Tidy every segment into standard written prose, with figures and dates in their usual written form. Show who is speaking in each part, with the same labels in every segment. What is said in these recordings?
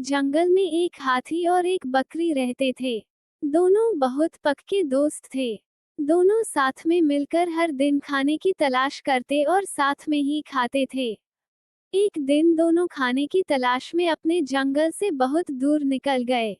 Speaker 1: जंगल में एक हाथी और एक बकरी रहते थे। दोनों बहुत पक्के दोस्त थे। दोनों साथ में मिलकर हर दिन खाने की तलाश करते और साथ में ही खाते थे। एक दिन दोनों खाने की तलाश में अपने जंगल से बहुत दूर निकल गए।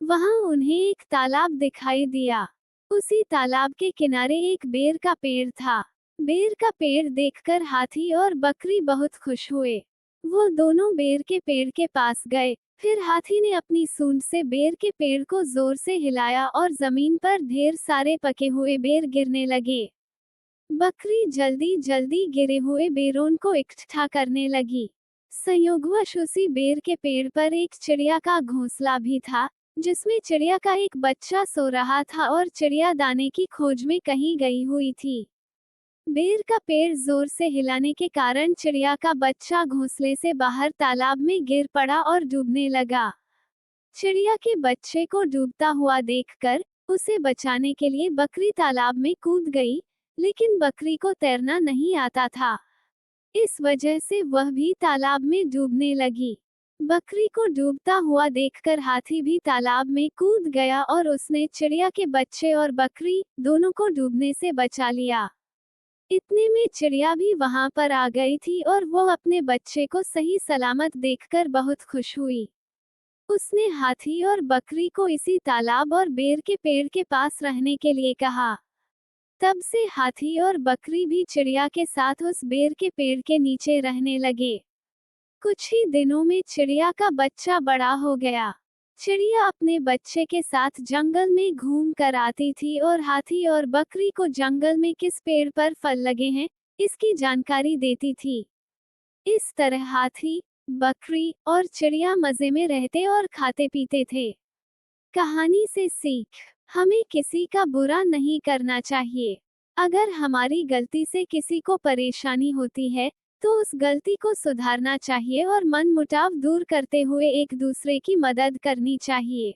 Speaker 1: वहां उन्हें एक तालाब दिखाई दिया। उसी तालाब के किनारे एक बेर का पेड़ था। बेर का पेड़ देखकर हाथी और बकरी बहुत खुश हुए। वो दोनों बेर के पेड़ के पास गए। फिर हाथी ने अपनी सूंड से बेर के पेड़ को जोर से हिलाया और जमीन पर ढेर सारे पके हुए बेर गिरने लगे। बकरी जल्दी जल्दी गिरे हुए बेरों को इकट्ठा करने लगी। संयोगवश उसी बेर के पेड़ पर एक चिड़िया का घोंसला भी था, जिसमें चिड़िया का एक बच्चा सो रहा था और चिड़िया दाने की खोज में कहीं गई हुई थी। बेर का पेड़ जोर से हिलाने के कारण चिड़िया का बच्चा घोंसले से बाहर तालाब में गिर पड़ा और डूबने लगा। चिड़िया के बच्चे को डूबता हुआ देखकर उसे बचाने के लिए बकरी तालाब में कूद गई, लेकिन बकरी को तैरना नहीं आता था। इस वजह से वह भी तालाब में डूबने लगी। बकरी को डूबता हुआ देखकर हाथी भी तालाब में कूद गया और उसने चिड़िया के बच्चे और बकरी दोनों को डूबने से बचा लिया। इतने में चिड़िया भी वहां पर आ गई थी और वो अपने बच्चे को सही सलामत देखकर बहुत खुश हुई। उसने हाथी और बकरी को इसी तालाब और बेर के पेड़ के पास रहने के लिए कहा। तब से हाथी और बकरी भी चिड़िया के साथ उस बेर के पेड़ के नीचे रहने लगे। कुछ ही दिनों में चिड़िया का बच्चा बड़ा हो गया। चिड़िया अपने बच्चे के साथ जंगल में घूम कर आती थी और हाथी और बकरी को जंगल में किस पेड़ पर फल लगे हैं, इसकी जानकारी देती थी। इस तरह हाथी, बकरी और चिड़िया मजे में रहते और खाते पीते थे। कहानी से सीख, हमें किसी का बुरा नहीं करना चाहिए। अगर हमारी गलती से किसी को परेशानी होती है, तो उस गलती को सुधारना चाहिए और मनमुटाव दूर करते हुए एक दूसरे की मदद करनी चाहिए।